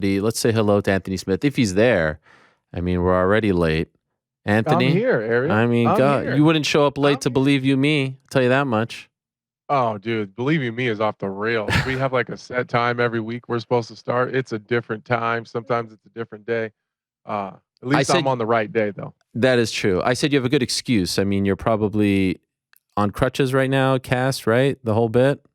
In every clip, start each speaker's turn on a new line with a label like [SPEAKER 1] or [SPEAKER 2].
[SPEAKER 1] Let's say hello to Anthony Smith if he's there. I mean, we're already late.
[SPEAKER 2] I'm
[SPEAKER 1] Anthony,
[SPEAKER 2] here, Ariel.
[SPEAKER 1] I mean,
[SPEAKER 2] I'm
[SPEAKER 1] God, you
[SPEAKER 2] here.
[SPEAKER 1] wouldn't show up late
[SPEAKER 2] I'm
[SPEAKER 1] to
[SPEAKER 2] here.
[SPEAKER 1] believe you me. I'll tell you that much.
[SPEAKER 2] Oh, dude, believe you me is off the rails. We have like a set time every week we're supposed to start. It's a different time. Sometimes it's a different day. At
[SPEAKER 1] I
[SPEAKER 2] least I'm
[SPEAKER 1] said
[SPEAKER 2] on the right day though.
[SPEAKER 1] that is true. I said you have a good excuse. I mean, you're probably on crutches right now, cast, right? The whole bit.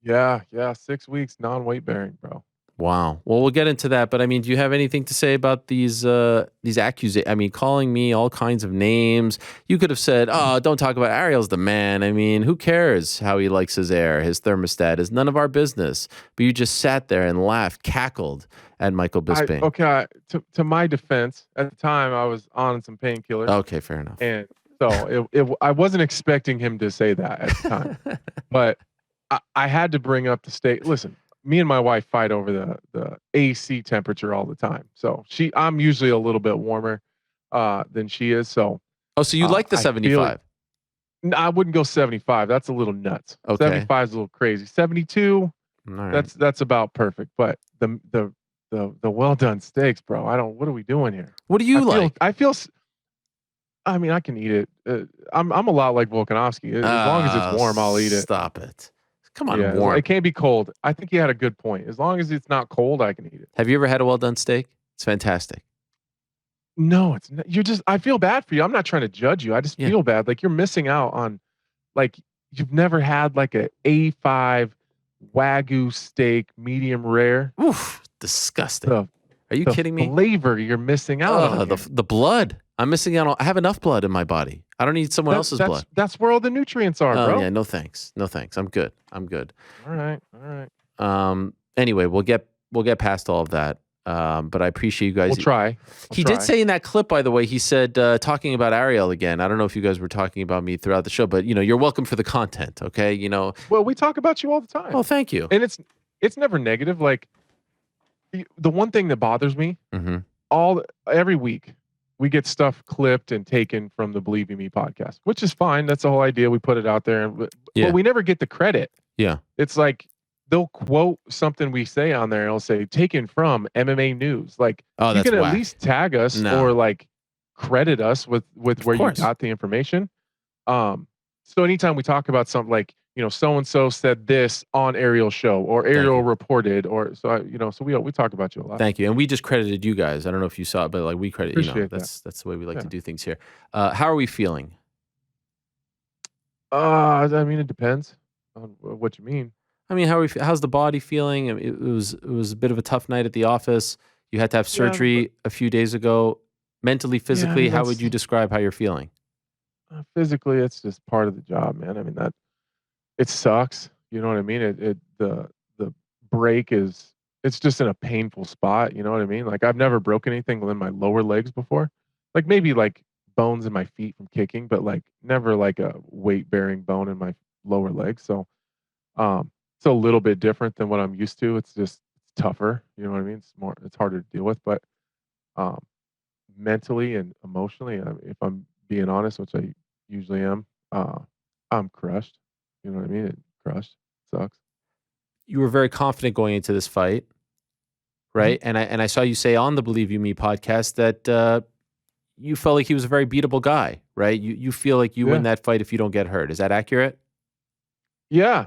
[SPEAKER 2] Yeah, yeah. 6 weeks non-weight bearing, bro.
[SPEAKER 1] Wow. Well, we'll get into that, but I mean, do you have anything to say about these accusations? I mean, calling me all kinds of names. You could have said, "Oh, don't talk about Ariel's the man." I mean, who cares how he likes his air? His thermostat is none of our business. But you just sat there and laughed, cackled at Michael
[SPEAKER 2] I
[SPEAKER 1] Bisping.
[SPEAKER 2] okay. To my defense, at the time I was on some painkillers,
[SPEAKER 1] Okay, fair enough.
[SPEAKER 2] and so I wasn't expecting him to say that at the time. But I had to bring up the state. Listen, me and my wife fight over the AC temperature all the time. So I'm usually a little bit warmer than she is. So
[SPEAKER 1] Oh, so you like the
[SPEAKER 2] I feel
[SPEAKER 1] 75?
[SPEAKER 2] I wouldn't go 75. That's a little nuts.
[SPEAKER 1] Okay.
[SPEAKER 2] 75 is a little crazy. 72,
[SPEAKER 1] All right.
[SPEAKER 2] that's about perfect. But the well done steaks, bro. I don't. What are we doing here?
[SPEAKER 1] What do you like?
[SPEAKER 2] I feel. I mean, I can eat it. I'm a lot like Volkanovski. As long as it's warm, I'll eat it.
[SPEAKER 1] Stop it. Come on,
[SPEAKER 2] Yeah,
[SPEAKER 1] warm.
[SPEAKER 2] it can't be cold. I think he had a good point. As long as it's not cold, I can eat it.
[SPEAKER 1] Have you ever had a well done steak? It's fantastic.
[SPEAKER 2] No, it's not. You're just. I feel bad for you. I'm not trying to judge you. I just
[SPEAKER 1] Yeah.
[SPEAKER 2] feel bad. Like you're missing out on, like you've never had like a A5 Wagyu steak, medium rare.
[SPEAKER 1] Oof, disgusting.
[SPEAKER 2] The
[SPEAKER 1] Are you
[SPEAKER 2] the
[SPEAKER 1] kidding me?
[SPEAKER 2] flavor you're missing out on here.
[SPEAKER 1] The blood. I'm missing out on. I have enough blood in my body. I don't need someone else's blood.
[SPEAKER 2] That's where all the nutrients are,
[SPEAKER 1] Oh
[SPEAKER 2] bro.
[SPEAKER 1] yeah, no thanks. No thanks. I'm good. I'm good.
[SPEAKER 2] All right, all right.
[SPEAKER 1] Anyway, we'll get past all of that. But I appreciate you guys.
[SPEAKER 2] We'll try.
[SPEAKER 1] He did say in that clip, by the way, he said talking about Ariel again. I don't know if you guys were talking about me throughout the show, but you're welcome for the content. Okay,
[SPEAKER 2] Well, we talk about you all the time.
[SPEAKER 1] Oh, thank you.
[SPEAKER 2] And it's never negative. Like the one thing that bothers me every week we get stuff clipped and taken from the Believe in Me podcast, which is fine. That's the whole idea. We put it out there, but we never get the credit.
[SPEAKER 1] Yeah.
[SPEAKER 2] It's like they'll quote something we say on there and it'll say taken from MMA news. Like you can at least tag us or like credit us with where you got the information. So anytime we talk about something like, so and so said this on Ariel's show or Ariel reported or so we talk about you a lot.
[SPEAKER 1] Thank you. And we just credited you guys. I don't know if you saw it, but like we credit, that's the way we like to do things here. How are we feeling?
[SPEAKER 2] I mean, it depends on what you mean.
[SPEAKER 1] I mean, how's the body feeling? I mean, it was a bit of a tough night at the office. You had to have surgery a few days ago. Mentally, physically, how would you describe how you're feeling?
[SPEAKER 2] Physically, it's just part of the job, man. I mean, it sucks. You know what I mean? The break it's just in a painful spot. You know what I mean? Like I've never broken anything in my lower legs before. Like maybe like bones in my feet from kicking, but like never like a weight bearing bone in my lower leg. So, it's a little bit different than what I'm used to. It's tougher. You know what I mean? It's harder to deal with, but, mentally and emotionally, if I'm being honest, which I usually am, I'm crushed. You know what I mean? It crushed. Sucks.
[SPEAKER 1] You were very confident going into this fight, right? And I saw you say on the Believe You Me podcast that you felt like he was a very beatable guy, right? You feel like you win that fight if you don't get hurt. Is that accurate?
[SPEAKER 2] Yeah.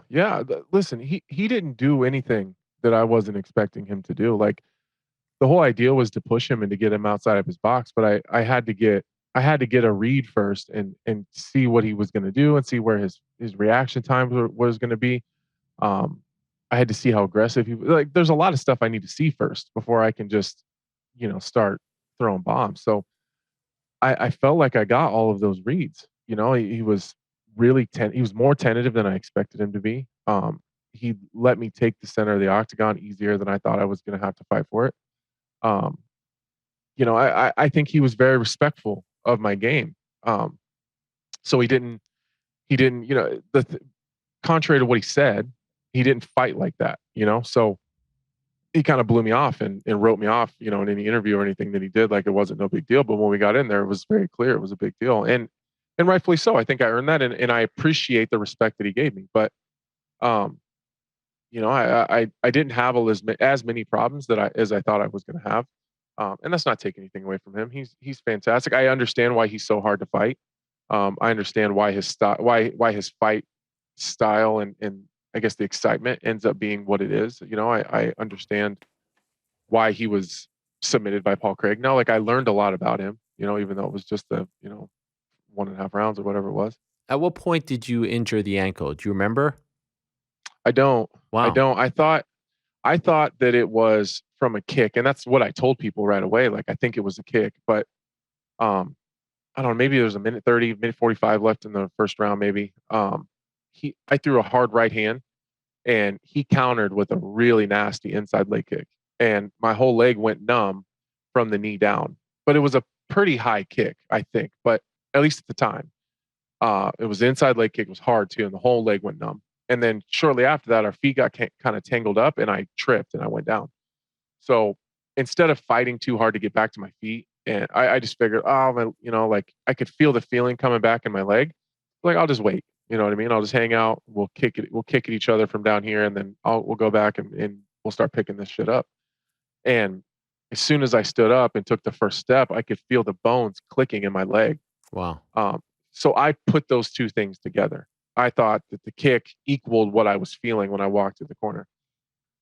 [SPEAKER 2] Listen, he didn't do anything that I wasn't expecting him to do. Like the whole idea was to push him and to get him outside of his box, but I had to get a read first and see what he was going to do and see where his reaction time was going to be. I had to see how aggressive he was. Like there's a lot of stuff I need to see first before I can just start throwing bombs. So I felt like I got all of those reads. He was really he was more tentative than I expected him to be. He let me take the center of the octagon easier than I thought I was going to have to fight for it. Um, I think he was very respectful of my game. So he didn't, contrary to what he said, he didn't fight like that, so he kind of blew me off and wrote me off, in any interview or anything that he did. Like it wasn't no big deal. But when we got in there, it was very clear it was a big deal. And rightfully so. I think I earned that. And I appreciate the respect that he gave me. But, I didn't have as many problems as I thought I was going to have. And that's not taking anything away from him. He's fantastic. I understand why he's so hard to fight. I understand why his fight style and I guess the excitement ends up being what it is. I understand why he was submitted by Paul Craig. Now, like I learned a lot about him. Even though it was just 1.5 rounds or whatever it was.
[SPEAKER 1] At what point did you injure the ankle? Do you remember?
[SPEAKER 2] I don't. I
[SPEAKER 1] Wow.
[SPEAKER 2] don't. I thought that it was from a kick, and that's what I told people right away. Like I think it was a kick, but um, I don't know. Maybe there's a minute 30, minute 45 left in the first round. Maybe I threw a hard right hand, and he countered with a really nasty inside leg kick, and my whole leg went numb from the knee down. But it was a pretty high kick, I think. But at least at the time, it was the inside leg kick. It was hard too, and the whole leg went numb. And then shortly after that, our feet got kind of tangled up, and I tripped and I went down. So instead of fighting too hard to get back to my feet, and I just figured, like I could feel the feeling coming back in my leg. Like I'll just wait. You know what I mean? I'll just hang out. We'll kick it. We'll kick at each other from down here, and then we'll go back and we'll start picking this shit up. And as soon as I stood up and took the first step, I could feel the bones clicking in my leg.
[SPEAKER 1] Wow.
[SPEAKER 2] Um, so I put those two things together. I thought that the kick equaled what I was feeling when I walked through the corner.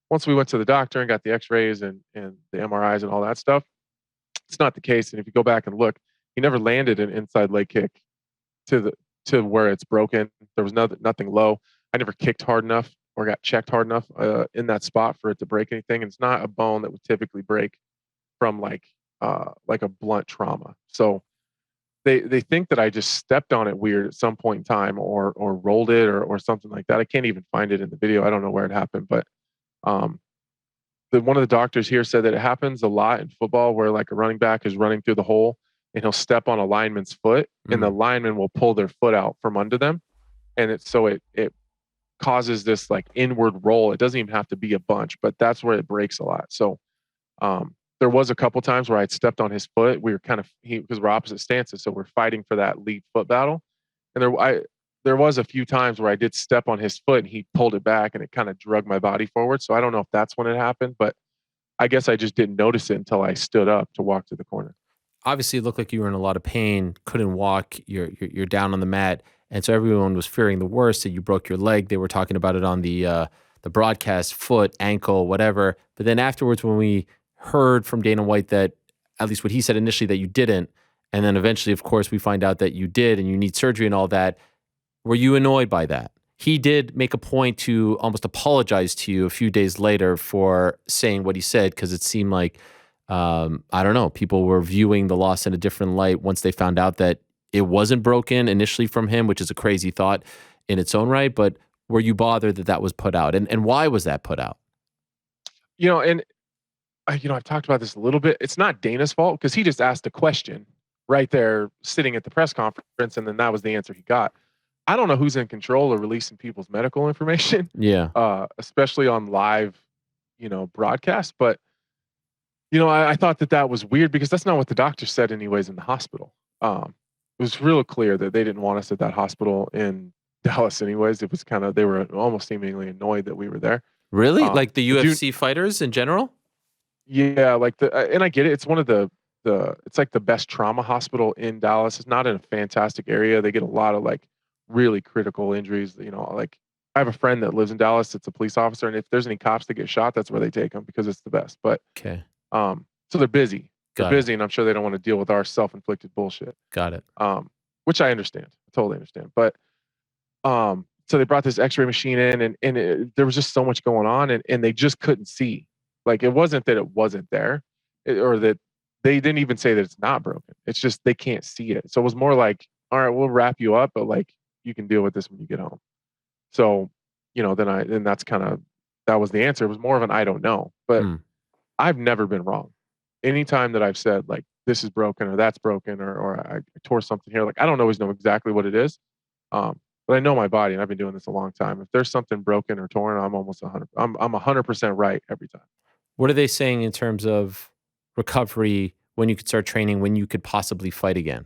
[SPEAKER 2] Once we went to the doctor and got the x-rays and the MRIs and all that stuff, it's not the case. And if you go back and look, he never landed an inside leg kick to where it's broken. There was nothing low. I never kicked hard enough or got checked hard enough in that spot for it to break anything. And it's not a bone that would typically break from like a blunt trauma. So they think that I just stepped on it weird at some point in time or rolled it or something like that. I can't even find it in the video. I don't know where it happened, but um, one of the doctors here said that it happens a lot in football where like a running back is running through the hole and he'll step on a lineman's foot and the
[SPEAKER 1] Mm.
[SPEAKER 2] lineman will pull their foot out from under them. And it causes this like inward roll. It doesn't even have to be a bunch, but that's where it breaks a lot. So there was a couple times where I'd stepped on his foot. We were because we're opposite stances, so we're fighting for that lead foot battle. And there was a few times where I did step on his foot and he pulled it back and it kind of drug my body forward. So I don't know if that's when it happened, but I guess I just didn't notice it until I stood up to walk to the corner.
[SPEAKER 1] Obviously, it looked like you were in a lot of pain, couldn't walk. You're down on the mat, and so everyone was fearing the worst, that you broke your leg. They were talking about it on the broadcast, foot, ankle, whatever. But then afterwards, when we heard from Dana White that, at least what he said initially, that you didn't, and then eventually, of course, we find out that you did, and you need surgery and all that. Were you annoyed by that? He did make a point to almost apologize to you a few days later for saying what he said, because it seemed like, I don't know, people were viewing the loss in a different light once they found out that it wasn't broken initially from him, which is a crazy thought in its own right. But were you bothered that that was put out? And why was that put out?
[SPEAKER 2] And I've talked about this a little bit. It's not Dana's fault because he just asked a question right there sitting at the press conference, and then that was the answer he got. I don't know who's in control of releasing people's medical information,
[SPEAKER 1] Yeah.
[SPEAKER 2] especially on live, broadcast. But I thought that was weird because that's not what the doctor said, anyways, in the hospital. It was real clear that they didn't want us at that hospital in Dallas, anyways. It was they were almost seemingly annoyed that we were there.
[SPEAKER 1] Really? Like the
[SPEAKER 2] The dude,
[SPEAKER 1] UFC fighters in general?
[SPEAKER 2] yeah, like and I get it. It's one of it's like the best trauma hospital in Dallas. It's not in a fantastic area. They get a lot of like really critical injuries. Like I have a friend that lives in Dallas. It's a police officer, and if there's any cops that get shot, that's where they take them because it's the best. But
[SPEAKER 1] Okay.
[SPEAKER 2] so they're busy. They're
[SPEAKER 1] Got it.
[SPEAKER 2] busy, and I'm sure they don't want to deal with our self-inflicted bullshit.
[SPEAKER 1] Got it.
[SPEAKER 2] Which I understand. I totally understand. But so they brought this X-ray machine in, and there was just so much going on, and they just couldn't see. Like it wasn't that it wasn't there, or that they didn't even say that it's not broken. It's just they can't see it. So it was more like, all right, we'll wrap you up, but like you can deal with this when you get home. So, then that was the answer. It was more of an I don't know. But
[SPEAKER 1] Hmm.
[SPEAKER 2] I've never been wrong. Anytime that I've said like this is broken or that's broken or I tore something here, like I don't always know exactly what it is. But I know my body and I've been doing this a long time. If there's something broken or torn, I'm almost 100. I'm 100% right every time.
[SPEAKER 1] What are they saying in terms of recovery, when you could start training, when you could possibly fight again?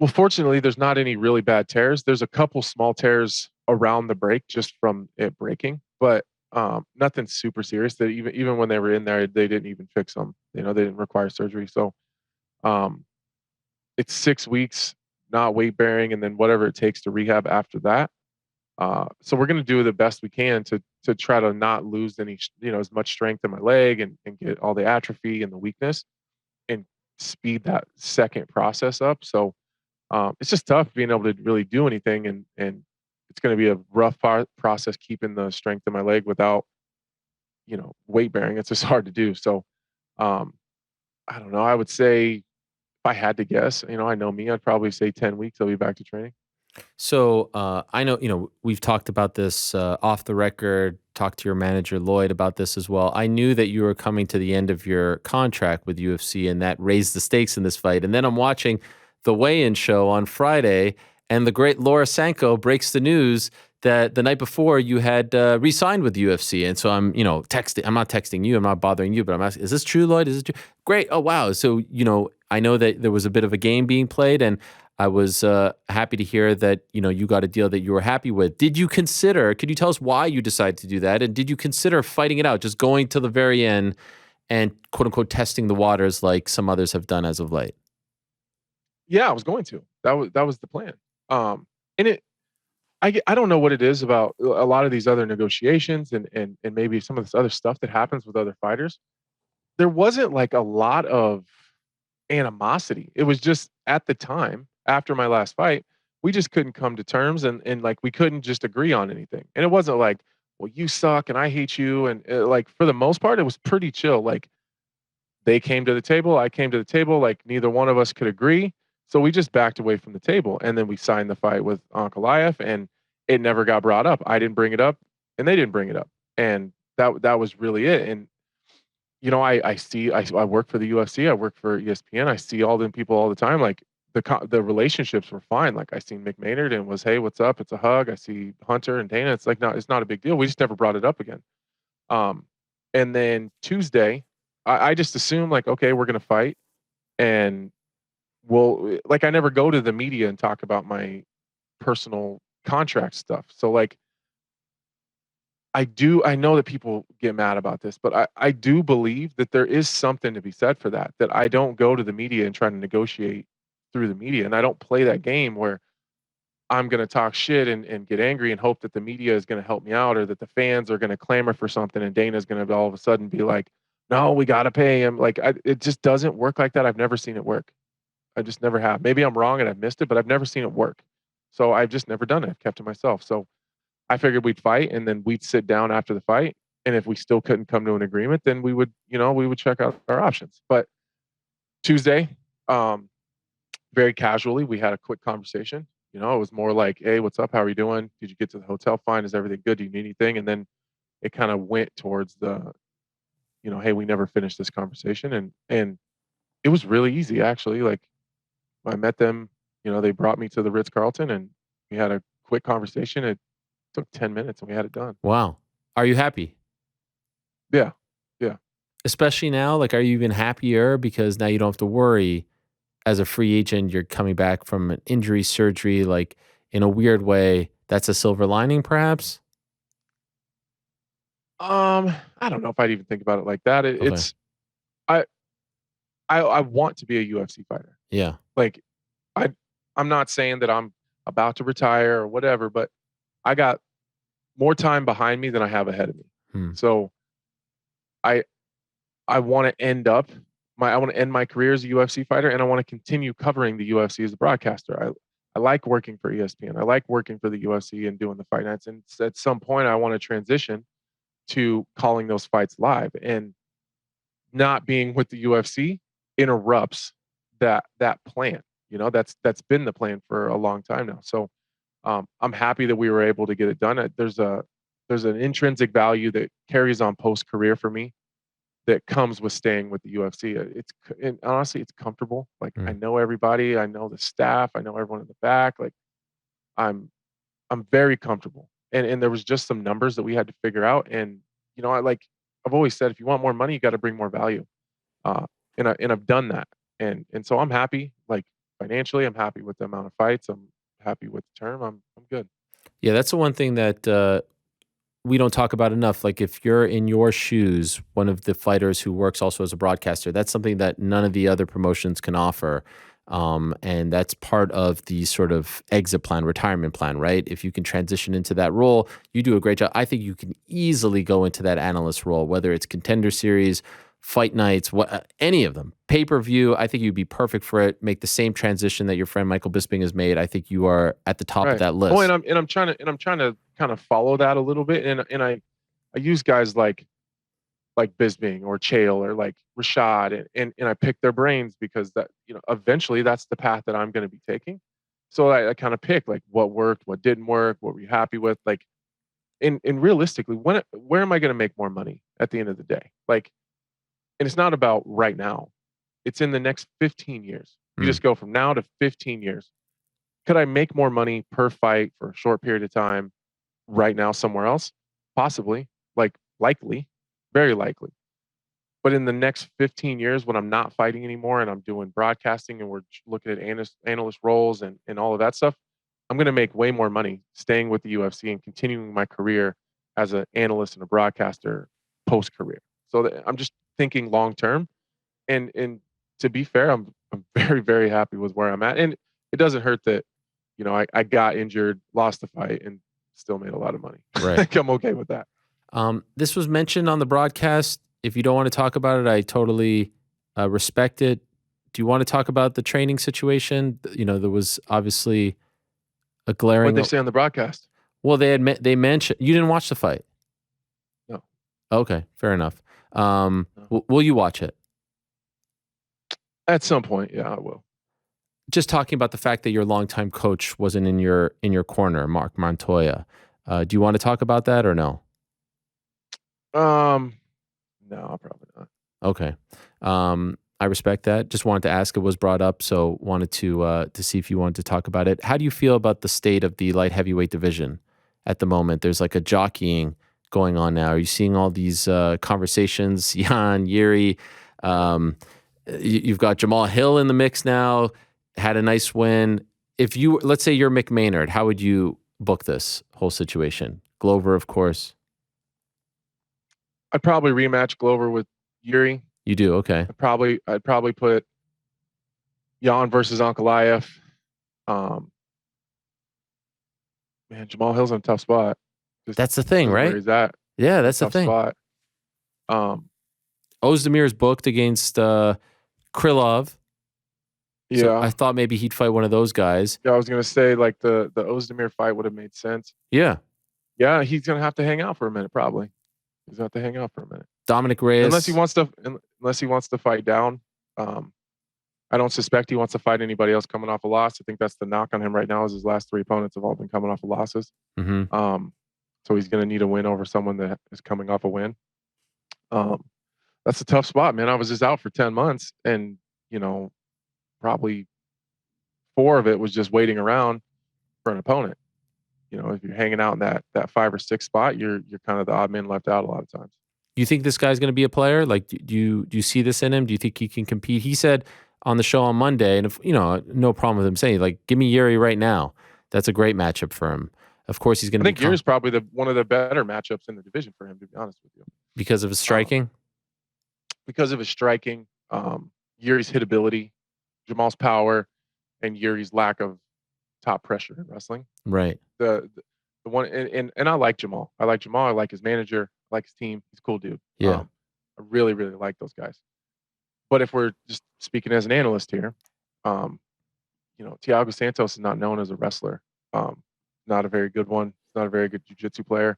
[SPEAKER 2] Well, fortunately, there's not any really bad tears. There's a couple small tears around the break just from it breaking, but nothing super serious. That even when they were in there, they didn't even fix them. You know, they didn't require surgery. So um, it's 6 weeks, not weight bearing, and then whatever it takes to rehab after that. So we're going to do the best we can to try to not lose any, as much strength in my leg and get all the atrophy and the weakness and speed that second process up. So it's just tough being able to really do anything, and it's going to be a rough process keeping the strength in my leg without weight bearing. It's just hard to do. So um, I don't know. I would say if I had to guess, I know me, I'd probably say 10 weeks. I'll be back to training.
[SPEAKER 1] So I know, we've talked about this off the record, talked to your manager, Lloyd, about this as well. I knew that you were coming to the end of your contract with UFC, and that raised the stakes in this fight. And then I'm watching the weigh in show on Friday, and the great Laura Sanko breaks the news that the night before you had re signed with the UFC. And so I'm, texting, I'm not texting you, I'm not bothering you, but I'm asking, is this true, Lloyd? Is this true? Great. Oh, wow. So, I know that there was a bit of a game being played, and I was happy to hear that you got a deal that you were happy with. Did you consider? Could you tell us why you decided to do that? And did you consider fighting it out, just going to the very end and quote unquote testing the waters like some others have done as of late?
[SPEAKER 2] Yeah, I was going to. That was the plan. And I don't know what it is about a lot of these other negotiations and maybe some of this other stuff that happens with other fighters. There wasn't like a lot of animosity. It was just at the time after my last fight, we just couldn't come to terms, and like we couldn't just agree on anything. And it wasn't like, well, you suck and I hate you. And like for the most part, it was pretty chill. Like they came to the table, I came to the table, like neither one of us could agree. So we just backed away from the table. And then we signed the fight with Ankalaev, and it never got brought up. I didn't bring it up and they didn't bring it up. And that was really it. And I see I work for the UFC, I work for ESPN, I see all them people all the time. Like the relationships were fine. Like I seen Mick Maynard and was, hey, what's up? It's a hug. I see Hunter and Dana. It's like, no, it's not a big deal. We just never brought it up again. Um, and then Tuesday, I just assumed like, okay, we're gonna fight, and like I never go to the media and talk about my personal contract stuff. So like I know that people get mad about this, but I do believe that there is something to be said for that. That I don't go to the media and try to negotiate through the media, and I don't play that game where I'm going to talk shit and get angry and hope that the media is going to help me out, or that the fans are going to clamor for something and Dana's going to all of a sudden be like, no, we got to pay him. Like, it just doesn't work like that. I've never seen it work. I just never have. Maybe I'm wrong and I've missed it, but I've never seen it work. So I've just never done it. I've kept to myself. So I figured we'd fight and then we'd sit down after the fight. And if we still couldn't come to an agreement, then we would check out our options. But Tuesday, um, very casually, we had a quick conversation. It was more like, "Hey, what's up? How are you doing? Did you get to the hotel fine? Is everything good? Do you need anything?" And then it kind of went towards "Hey, we never finished this conversation." And it was really easy actually. Like I met them, they brought me to the Ritz Carlton and we had a quick conversation. It took 10 minutes and we had it done.
[SPEAKER 1] Wow. Are you happy?
[SPEAKER 2] Yeah. Yeah.
[SPEAKER 1] Especially now, like, are you even happier because now you don't have to worry as a free agent? You're coming back from an injury surgery, like in a weird way. That's a silver lining, perhaps.
[SPEAKER 2] I don't know if I'd even think about it like that.
[SPEAKER 1] Okay.
[SPEAKER 2] I I want to be a UFC fighter.
[SPEAKER 1] Yeah.
[SPEAKER 2] Like I I'm not saying that I'm about to retire or whatever, but I got more time behind me than I have ahead of me.
[SPEAKER 1] Hmm.
[SPEAKER 2] So I I want to I want to end my career as a UFC fighter, and I want to continue covering the UFC as a broadcaster. I like working for ESPN. I like working for the UFC and doing the fight nights. And at some point I want to transition to calling those fights live, and not being with the UFC interrupts that plan. That's been the plan for a long time now. So I'm happy that we were able to get it done. There's an intrinsic value that carries on post career for me that comes with staying with the UFC. And honestly, it's comfortable. Like I
[SPEAKER 1] Hmm.
[SPEAKER 2] know everybody, I know the staff, I know everyone in the back. Like I'm I'm very comfortable. And there was just some numbers that we had to figure out. And I've always said, if you want more money, you got to bring more value. Uh, and I've done that. And so I'm happy. Like financially, I'm happy with the amount of fights. I'm happy with the term. I'm good.
[SPEAKER 1] Yeah, that's the one thing that we don't talk about enough. Like if you're in your shoes, one of the fighters who works also as a broadcaster, that's something that none of the other promotions can offer. And that's part of the sort of exit plan, retirement plan, right? If you can transition into that role, you do a great job. I think you can easily go into that analyst role, whether it's Contender Series, fight nights, any of them, pay per view. I think you'd be perfect for it. Make the same transition that your friend Michael Bisping has made. I think you are at the top of
[SPEAKER 2] Right.
[SPEAKER 1] that
[SPEAKER 2] Oh, and
[SPEAKER 1] list.
[SPEAKER 2] I'm trying to kind of follow that a little bit, and I use guys like Bisbing or Chael or like Rashad, and I pick their brains because that, eventually that's the path that I'm going to be taking. So I kind of pick like what worked, what didn't work, what were you happy with, like, and realistically, where am I going to make more money at the end of the day? Like, and it's not about right now. It's in the next 15 years. You
[SPEAKER 1] Mm,
[SPEAKER 2] just go from now to 15 years. Could I make more money per fight for a short period of time right now somewhere else? Possibly, like likely, very likely. But in the next 15 years, when I'm not fighting anymore and I'm doing broadcasting and we're looking at analyst roles and all of that stuff, I'm going to make way more money staying with the UFC and continuing my career as an analyst and a broadcaster post career. So I'm just thinking long term. And to be fair, I'm very very happy with where I'm at, and it doesn't hurt that I got injured, lost the fight, and still made a lot of money.
[SPEAKER 1] right.
[SPEAKER 2] Like, I'm okay with that.
[SPEAKER 1] This was mentioned on the broadcast. If you don't want to talk about it, I totally respect it. Do you want to talk about the training situation? There was obviously a
[SPEAKER 2] What they
[SPEAKER 1] glaring.
[SPEAKER 2] say on the broadcast?
[SPEAKER 1] Well, they mentioned you didn't watch the fight.
[SPEAKER 2] No,
[SPEAKER 1] Okay, fair enough.
[SPEAKER 2] no.
[SPEAKER 1] Will you watch it?
[SPEAKER 2] At some point, yeah, I will.
[SPEAKER 1] Just talking about the fact that your longtime coach wasn't in your corner, Mark Montoya. Do you want to talk about that or no?
[SPEAKER 2] Um, no, probably not.
[SPEAKER 1] Okay. I respect that. Just wanted to ask. It was brought up, so wanted to see if you wanted to talk about it. How do you feel about the state of the light heavyweight division at the moment? There's like a jockeying going on now. Are you seeing all these conversations? Jan, Yuri, um, you've got Jamal Hill in the mix now. Had a nice win. If you let's say you're Mick Maynard, how would you book this whole situation? Glover, of course.
[SPEAKER 2] I'd probably rematch Glover with Yuri.
[SPEAKER 1] You do. Okay.
[SPEAKER 2] I'd probably put Jan versus Ankalaev. Um, Man, Jamal Hill's in a tough spot. Just
[SPEAKER 1] That's the thing,
[SPEAKER 2] because of where
[SPEAKER 1] right?
[SPEAKER 2] he's at.
[SPEAKER 1] Yeah,
[SPEAKER 2] In a
[SPEAKER 1] that's the
[SPEAKER 2] tough
[SPEAKER 1] thing.
[SPEAKER 2] spot. Um,
[SPEAKER 1] Ozdemir's booked against Krylov, so I
[SPEAKER 2] yeah.
[SPEAKER 1] thought maybe he'd fight one of those guys.
[SPEAKER 2] Yeah, I was gonna say like the Ozdemir fight would have made sense.
[SPEAKER 1] Yeah,
[SPEAKER 2] Yeah, he's gonna have to hang out for a minute, probably. He's gonna have to hang out for a minute.
[SPEAKER 1] Dominic
[SPEAKER 2] Unless he
[SPEAKER 1] Reyes.
[SPEAKER 2] wants to unless he wants to fight down. Um, I don't suspect he wants to fight anybody else coming off a loss. I think that's the knock on him right now is his last three opponents have all been coming off of losses.
[SPEAKER 1] Hmm.
[SPEAKER 2] Um, so he's gonna need a win over someone that is coming off a win. Um, that's a tough spot, man. I was just out for 10 months and, you know, probably four of it was just waiting around for an opponent. If you're hanging out in that 5 or 6 spot, you're kind of the odd man left out a lot of times.
[SPEAKER 1] Do you think this guy's going to be a player? Like, do you see this in him? Do you think he can compete? He said on the show on Monday, and if no problem with him saying like, "Give me Yuri right now." That's a great matchup for him. Of course, he's going
[SPEAKER 2] I
[SPEAKER 1] to be
[SPEAKER 2] think Yuri's probably the one of the better matchups in the division for him, to be honest with you.
[SPEAKER 1] because of his
[SPEAKER 2] Um,
[SPEAKER 1] striking.
[SPEAKER 2] because of his striking, Yuri's hitability, Jamal's power, and Yuri's lack of top pressure in wrestling.
[SPEAKER 1] Right.
[SPEAKER 2] The one and I like Jamal. I like Jamal. I like his manager. I like his team. He's a cool dude.
[SPEAKER 1] Yeah.
[SPEAKER 2] I really, really like those guys. But if we're just speaking as an analyst here, um, Thiago Santos is not known as a wrestler. Um, Not a very good one. Not a very good jiu-jitsu player.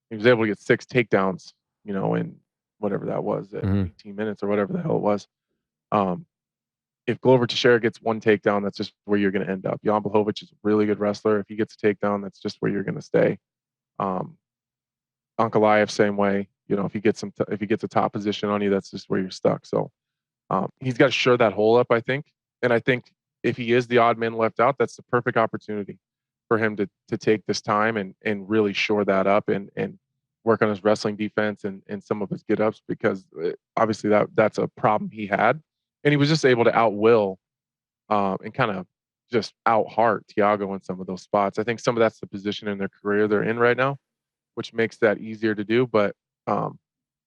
[SPEAKER 2] He was able to get 6 takedowns, in whatever that was, at
[SPEAKER 1] Hmm.
[SPEAKER 2] 18 minutes or whatever the hell it was. Um, if Glover Teixeira gets 1 takedown, that's just where you're going to end up. Jan Blachowicz is a really good wrestler. If he gets a takedown, that's just where you're going to stay. Um, Ankalaev, same way. If he gets a top position on you, that's just where you're stuck. So he's got to shore that hole up, I think. And I think if he is the odd man left out, that's the perfect opportunity for him to take this time and really shore that up and work on his wrestling defense and some of his get ups because obviously that's a problem he had. And he was just able to outwill and kind of just out heart Thiago in some of those spots. I think some of that's the position in their career they're in right now, which makes that easier to do. But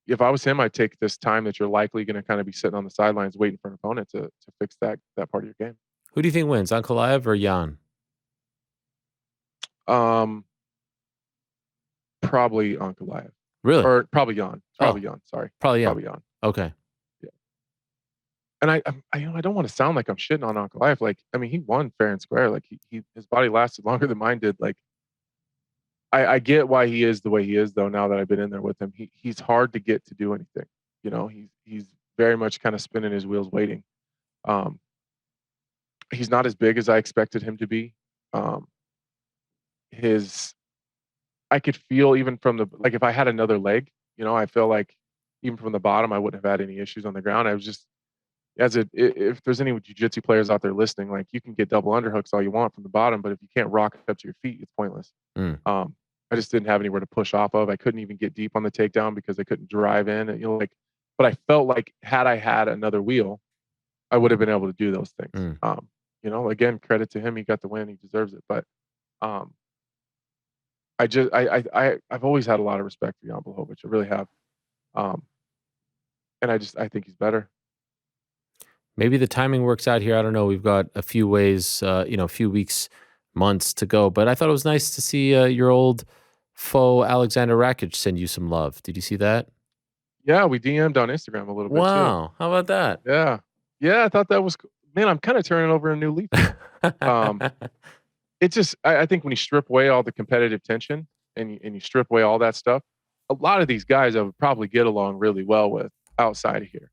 [SPEAKER 2] if I was him, I'd take this time that you're likely going to kind of be sitting on the sidelines waiting for an opponent to fix that part of your game.
[SPEAKER 1] Who do you think wins, Ankalaev or Jan?
[SPEAKER 2] Um, Probably Ankalaev.
[SPEAKER 1] Really?
[SPEAKER 2] Or probably Jan. Probably Jan. Sorry.
[SPEAKER 1] Probably Jan.
[SPEAKER 2] Probably Jan.
[SPEAKER 1] Okay.
[SPEAKER 2] Yeah. And I don't want to sound like I'm shitting on Ankalaev. Like, I mean, he won fair and square. Like his body lasted longer than mine did. Like, I get why he is the way he is, though. Now that I've been in there with him, he's hard to get to do anything. You know, he's very much kind of spinning his wheels, waiting. He's not as big as I expected him to be. I could feel even from if I had another leg, you know, I feel like even from the bottom, I wouldn't have had any issues on the ground. I was just, if there's any jiu-jitsu players out there listening, like, you can get double underhooks all you want from the bottom, but if you can't rock up to your feet, it's pointless. I just didn't have anywhere to push off of. I couldn't even get deep on the takedown because I couldn't drive in. And, you know, but I felt like had I had another wheel, I would have been able to do those things. You know, again, credit to him. He got the win. He deserves it. But I've always had a lot of respect for Jan Blachowicz. I really have. And I think he's better.
[SPEAKER 1] Maybe the timing works out here. I don't know. We've got a few ways, a few weeks, months to go. But I thought it was nice to see your old foe, Alexander Rakic, send you some love. Did you see that?
[SPEAKER 2] Yeah, we DM'd on Instagram a little bit, too.
[SPEAKER 1] Wow. How about that?
[SPEAKER 2] Yeah. Yeah, I thought that was cool. Man, I'm kind of turning over a new leaf. It's just, I think when you strip away all the competitive tension and you strip away all that stuff, a lot of these guys I would probably get along really well with outside of here.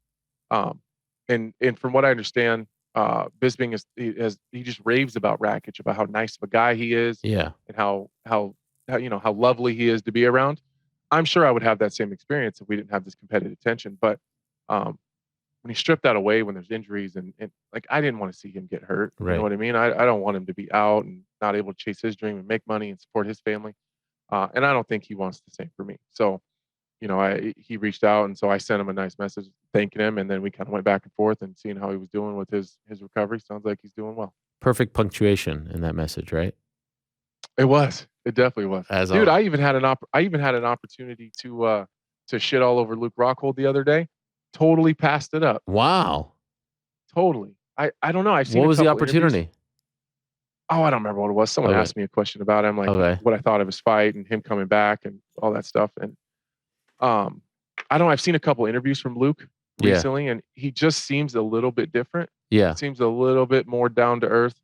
[SPEAKER 2] And from what I understand, Bisping he just raves about Rakic, about how nice of a guy he is,
[SPEAKER 1] yeah,
[SPEAKER 2] and how how lovely he is to be around. I'm sure I would have that same experience if we didn't have this competitive tension. But when you strip that away, when there's injuries and like, I didn't want to see him get hurt.
[SPEAKER 1] right.
[SPEAKER 2] You know what I mean? I don't want him to be out and not able to chase his dream and make money and support his family. And I don't think he wants the same for me. So, you know, he reached out, and so I sent him a nice message thanking him, and then we kind of went back and forth and seeing how he was doing with his recovery. Sounds like he's doing well.
[SPEAKER 1] Perfect punctuation in that message, right?
[SPEAKER 2] It was. It definitely was. Dude, I even had an opportunity to shit all over Luke Rockhold the other day. Totally passed it up.
[SPEAKER 1] Wow.
[SPEAKER 2] Totally. I don't know. I've seen
[SPEAKER 1] what was the opportunity?
[SPEAKER 2] Oh, I don't remember what it was. Someone asked me a question about him, like what I thought of his fight and him coming back and all that stuff. And I don't know. I've seen a couple interviews from Luke recently, and he just seems a little bit different.
[SPEAKER 1] Yeah.
[SPEAKER 2] Seems a little bit more down to earth.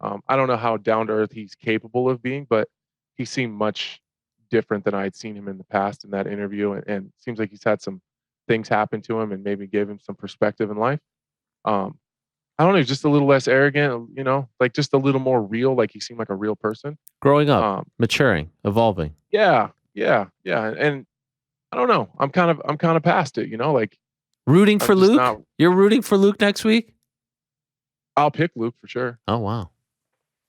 [SPEAKER 2] I don't know how down to earth he's capable of being, but he seemed much different than I had seen him in the past in that interview. And seems like he's had some things happen to him and maybe gave him some perspective in life. I don't know, just a little less arrogant, you know, like just a little more real. Like he seemed like a real person.
[SPEAKER 1] Growing up, maturing, evolving.
[SPEAKER 2] Yeah. And I don't know. I'm kind of past it, you know, like
[SPEAKER 1] rooting for Luke. You're rooting for Luke next week?
[SPEAKER 2] I'll pick Luke for sure.
[SPEAKER 1] Oh, wow.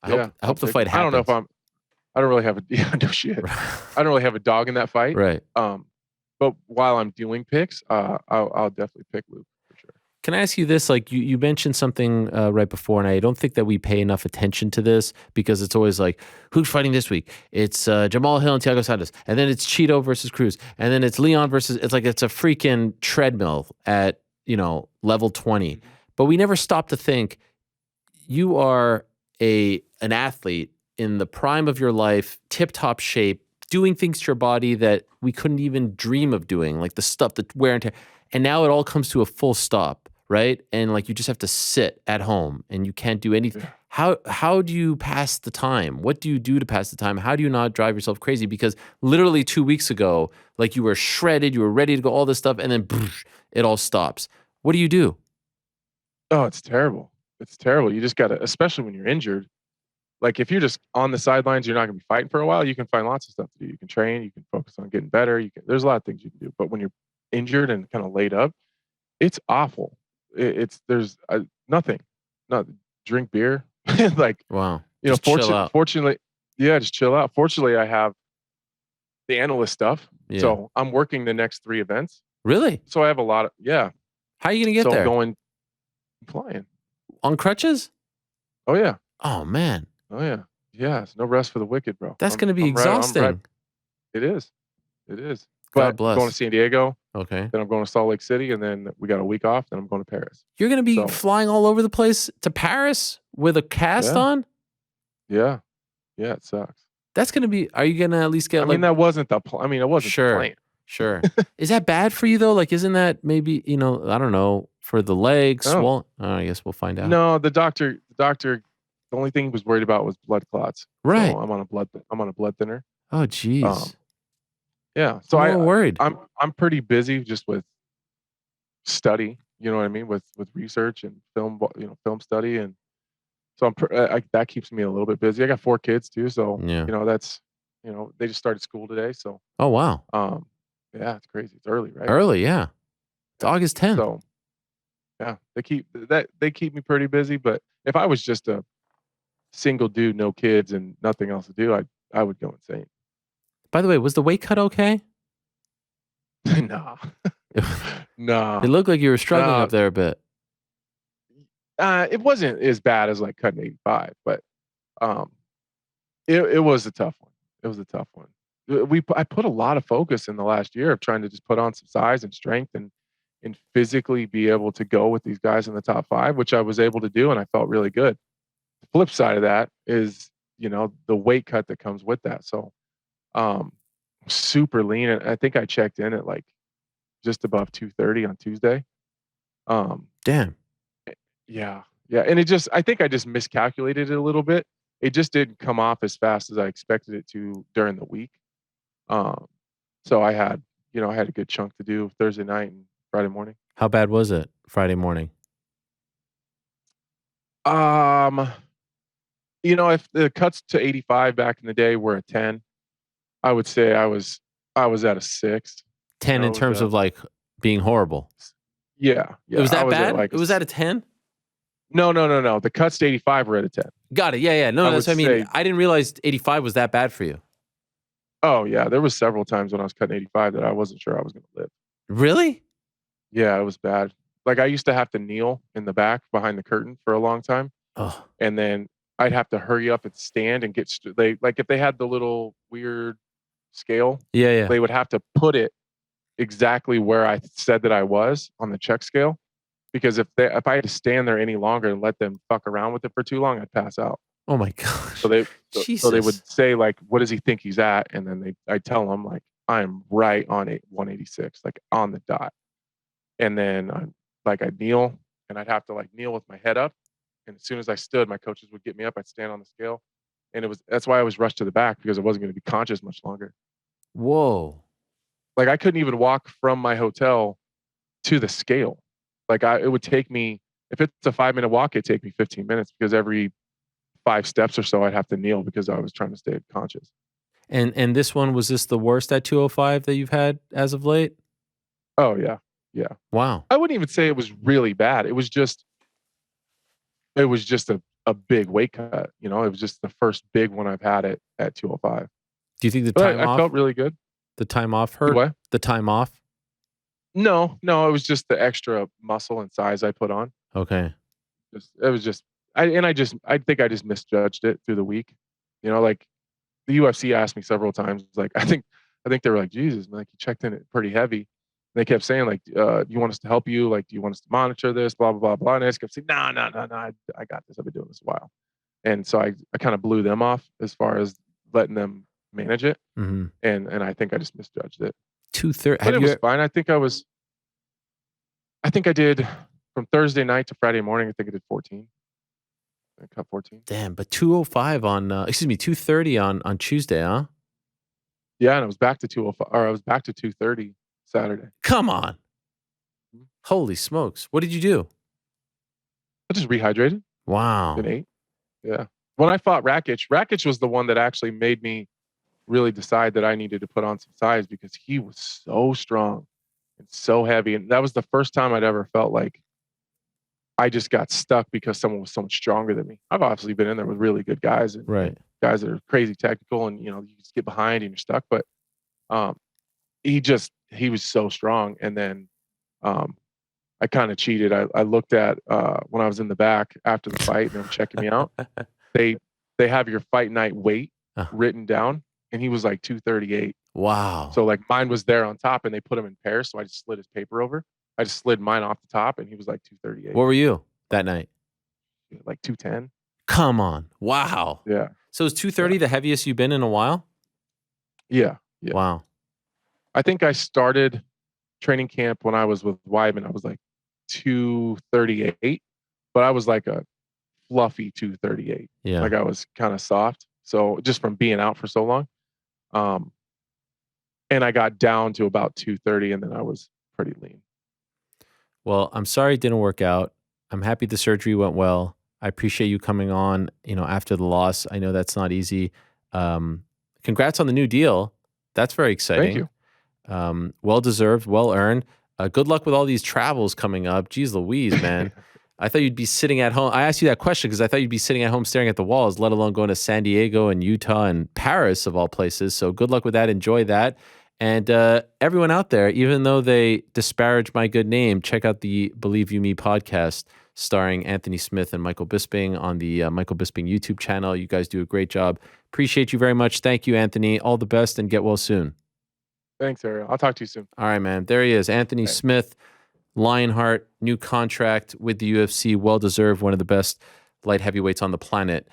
[SPEAKER 1] I hope the fight happens.
[SPEAKER 2] I don't know if I don't really have no shit. I don't really have a dog in that fight.
[SPEAKER 1] Right.
[SPEAKER 2] But while I'm doing picks, I'll definitely pick Luke for sure.
[SPEAKER 1] Can I ask you this? Like you mentioned something right before, and I don't think that we pay enough attention to this because it's always like, who's fighting this week? It's Jamal Hill and Thiago Santos, and then it's Cheeto versus Cruz, and then it's Leon versus. It's like it's a freaking treadmill at level 20. But we never stop to think you are an athlete in the prime of your life, tip-top shape, doing things to your body that we couldn't even dream of doing, like the stuff, the wear and tear. And now it all comes to a full stop, right? And like you just have to sit at home and you can't do anything. Yeah. How do you pass the time? What do you do to pass the time? How do you not drive yourself crazy? Because literally 2 weeks ago, like you were shredded, you were ready to go, all this stuff, and then it all stops. What do you do?
[SPEAKER 2] Oh, it's terrible. It's terrible. You just got to, especially when you're injured. Like if you're just on the sidelines, you're not going to be fighting for a while. You can find lots of stuff to do. You can train. You can focus on getting better. There's a lot of things you can do. But when you're injured and kind of laid up, it's awful. There's nothing. Not drink beer. Like
[SPEAKER 1] wow.
[SPEAKER 2] Fortunately, yeah, just chill out. Fortunately, I have the analyst stuff, so I'm working the next 3 events.
[SPEAKER 1] Really?
[SPEAKER 2] So I have a lot of
[SPEAKER 1] How are you going to get there?
[SPEAKER 2] Going flying
[SPEAKER 1] on crutches.
[SPEAKER 2] Oh yeah.
[SPEAKER 1] Oh man,
[SPEAKER 2] Oh yeah. Yeah, it's no rest for the wicked, bro.
[SPEAKER 1] that's going to be
[SPEAKER 2] I'm right.
[SPEAKER 1] exhausting.
[SPEAKER 2] It is. It is.
[SPEAKER 1] God
[SPEAKER 2] But I'm going to
[SPEAKER 1] bless.
[SPEAKER 2] San Diego,
[SPEAKER 1] Okay.
[SPEAKER 2] then I'm going to Salt Lake City, and then we got a week off, then I'm going to Paris.
[SPEAKER 1] You're going to be
[SPEAKER 2] So,
[SPEAKER 1] flying all over the place to Paris with a cast
[SPEAKER 2] yeah.
[SPEAKER 1] on?
[SPEAKER 2] Yeah. Yeah, it sucks.
[SPEAKER 1] That's going to be, are you going to at least
[SPEAKER 2] I
[SPEAKER 1] get like,
[SPEAKER 2] mean, that wasn't the I mean, it wasn't the
[SPEAKER 1] sure,
[SPEAKER 2] plan.
[SPEAKER 1] sure. Is that bad for you though? Like, isn't that maybe, I don't know, for the legs,
[SPEAKER 2] Oh,
[SPEAKER 1] swollen? I guess we'll find out.
[SPEAKER 2] no, the doctor, the only thing he was worried about was blood clots. So
[SPEAKER 1] Right.
[SPEAKER 2] I'm on a blood thinner.
[SPEAKER 1] Oh,
[SPEAKER 2] Um,
[SPEAKER 1] geez.
[SPEAKER 2] yeah. So
[SPEAKER 1] I'm a little worried.
[SPEAKER 2] I'm pretty busy just with study, you know what I mean, with research and film study, and so that keeps me a little bit busy. I got 4 kids too, so
[SPEAKER 1] Yeah.
[SPEAKER 2] that's they just started school today, so
[SPEAKER 1] Oh, wow.
[SPEAKER 2] um, yeah, it's crazy. It's early, right?
[SPEAKER 1] Early. Yeah. It's
[SPEAKER 2] Yeah.
[SPEAKER 1] August 10th.
[SPEAKER 2] So yeah, they keep me pretty busy. But if I was just a single dude, no kids, and nothing else to do, I would go insane.
[SPEAKER 1] By the way, was the weight cut okay?
[SPEAKER 2] Nah,
[SPEAKER 1] It
[SPEAKER 2] nah,
[SPEAKER 1] looked like you were struggling
[SPEAKER 2] nah.
[SPEAKER 1] up there a bit.
[SPEAKER 2] It wasn't as bad as like cutting 85, but um, it was a tough one. It was a tough one. I put a lot of focus in the last year of trying to just put on some size and strength and physically be able to go with these guys in the top 5, which I was able to do, and I felt really good. The flip side of that is, the weight cut that comes with that. So, um, super lean, and I think I checked in at like just above 230 on Tuesday. Um,
[SPEAKER 1] Damn.
[SPEAKER 2] yeah, yeah, and I think I just miscalculated it a little bit. It just didn't come off as fast as I expected it to during the week. Um, so I had a good chunk to do Thursday night and Friday morning.
[SPEAKER 1] How bad was it Friday morning?
[SPEAKER 2] Um, if the cuts to 85 back in the day were a 10, I would say I was at a 6.
[SPEAKER 1] 10 in
[SPEAKER 2] It was
[SPEAKER 1] terms of like being horrible.
[SPEAKER 2] yeah,
[SPEAKER 1] It
[SPEAKER 2] yeah.
[SPEAKER 1] was
[SPEAKER 2] I
[SPEAKER 1] that
[SPEAKER 2] was at
[SPEAKER 1] bad?
[SPEAKER 2] like
[SPEAKER 1] It was at a 10?
[SPEAKER 2] no, no, no, no. The cuts to 85 were at a 10.
[SPEAKER 1] Got it. Yeah, yeah. No,
[SPEAKER 2] I
[SPEAKER 1] that's
[SPEAKER 2] would
[SPEAKER 1] what I mean.
[SPEAKER 2] say,
[SPEAKER 1] I didn't realize 85 was that bad for you.
[SPEAKER 2] oh yeah, there was several times when I was cutting 85 that I wasn't sure I was going to live.
[SPEAKER 1] Really?
[SPEAKER 2] Yeah, it was bad. Like I used to have to kneel in the back behind the curtain for a long time,
[SPEAKER 1] Oh,
[SPEAKER 2] and then I'd have to hurry up and stand and they like if they had the little weird scale,
[SPEAKER 1] yeah, yeah.
[SPEAKER 2] they would have to put it exactly where I said that I was on the check scale, because if I had to stand there any longer and let them fuck around with it for too long, I'd pass out.
[SPEAKER 1] Oh my
[SPEAKER 2] So
[SPEAKER 1] gosh.
[SPEAKER 2] they would
[SPEAKER 1] Jesus.
[SPEAKER 2] say like, "What does he think he's at?" And then I tell them like, "I'm right on 186, like on the dot." And then I'd kneel, and I'd have to like kneel with my head up. And as soon as I stood, my coaches would get me up. I'd stand on the scale, and that's why I was rushed to the back, because I wasn't going to be conscious much longer.
[SPEAKER 1] Whoa.
[SPEAKER 2] Like I couldn't even walk from my hotel to the scale. Like it would take me, if it's a 5-minute walk, it'd take me 15 minutes, because every 5 steps or so I'd have to kneel because I was trying to stay conscious.
[SPEAKER 1] And this one, was this the worst at 205 that you've had as of late?
[SPEAKER 2] Oh yeah, yeah.
[SPEAKER 1] Wow.
[SPEAKER 2] I wouldn't even say it was really bad. It was just a big weight cut. It was just the first big one I've had at 205.
[SPEAKER 1] Do you think the
[SPEAKER 2] But
[SPEAKER 1] time
[SPEAKER 2] I
[SPEAKER 1] off
[SPEAKER 2] felt really good.
[SPEAKER 1] hurt?
[SPEAKER 2] What?
[SPEAKER 1] The time off?
[SPEAKER 2] No, no, it was just the extra muscle and size I put on.
[SPEAKER 1] Okay.
[SPEAKER 2] It was just I think I just misjudged it through the week. Like the UFC asked me several times, like I think they were like, Jesus, man, like you checked in it pretty heavy. And they kept saying, like, do you want us to help you? Like, do you want us to monitor this? Blah, blah, blah, blah. And I just kept saying, no, no, no, no, I got this. I've been doing this a while. And so I kind of blew them off as far as letting them manage it.
[SPEAKER 1] Mm-hmm.
[SPEAKER 2] And I think I just misjudged it.
[SPEAKER 1] 230.
[SPEAKER 2] But
[SPEAKER 1] Have
[SPEAKER 2] it
[SPEAKER 1] you?
[SPEAKER 2] was fine. I think I did from Thursday night to Friday morning, I think I did 14. I cut 14.
[SPEAKER 1] Damn, but 205 on, 230 on Tuesday, huh?
[SPEAKER 2] Yeah, and I was back to 205, or I was back to 230 Saturday.
[SPEAKER 1] Come on.
[SPEAKER 2] Mhm.
[SPEAKER 1] Holy smokes. What did you do?
[SPEAKER 2] I just rehydrated
[SPEAKER 1] Wow.
[SPEAKER 2] and ate. Yeah. When I fought Rakic was the one that actually made me really decide that I needed to put on some size, because he was so strong and so heavy. And that was the first time I'd ever felt like I just got stuck because someone was so much stronger than me. I've obviously been in there with really good guys and
[SPEAKER 1] Right.
[SPEAKER 2] guys that are crazy technical, and you just get behind and you're stuck. But um, he was so strong. And then um, I kind of cheated. I looked at when I was in the back after the fight and they were checking me out. they they have your fight night weight
[SPEAKER 1] Uh,
[SPEAKER 2] written down, and he was like 238.
[SPEAKER 1] wow.
[SPEAKER 2] So like mine was there on top, and they put him in pairs. So I just slid his paper over. I just slid mine off the top, and he was like 238,
[SPEAKER 1] What were you that night?
[SPEAKER 2] like 210.
[SPEAKER 1] Come on. Wow.
[SPEAKER 2] Yeah,
[SPEAKER 1] So is
[SPEAKER 2] yeah,
[SPEAKER 1] 230 the heaviest you've been in a while?
[SPEAKER 2] yeah, yeah.
[SPEAKER 1] Wow.
[SPEAKER 2] I think I started training camp when I was with Wyman. I was like 238, but I was like a fluffy 238.
[SPEAKER 1] Yeah.
[SPEAKER 2] Like I was kind of soft. So just from being out for so long. Um, and I got down to about 230, and then I was pretty lean.
[SPEAKER 1] Well, I'm sorry it didn't work out. I'm happy the surgery went well. I appreciate you coming on, after the loss. I know that's not easy. Um, Congrats on the new deal. That's very
[SPEAKER 2] Thank
[SPEAKER 1] exciting.
[SPEAKER 2] you.
[SPEAKER 1] Well deserved, well earned. Good luck with all these travels coming up. Geez Louise, man. I thought you'd be sitting at home. I asked you that question because I thought you'd be sitting at home staring at the walls, let alone going to San Diego and Utah and Paris, of all places. So good luck with that. Enjoy that. And everyone out there, even though they disparage my good name, check out the Believe You Me podcast starring Anthony Smith and Michael Bisping on the Michael Bisping YouTube channel. You guys do a great job. Appreciate you very much. Thank you, Anthony. All the best and get well soon.
[SPEAKER 2] Thanks, Ariel. I'll talk to you soon.
[SPEAKER 1] All right, man. There he is. Anthony
[SPEAKER 2] Bye.
[SPEAKER 1] Smith, Lionheart, new contract with the UFC. Well deserved. One of the best light heavyweights on the planet.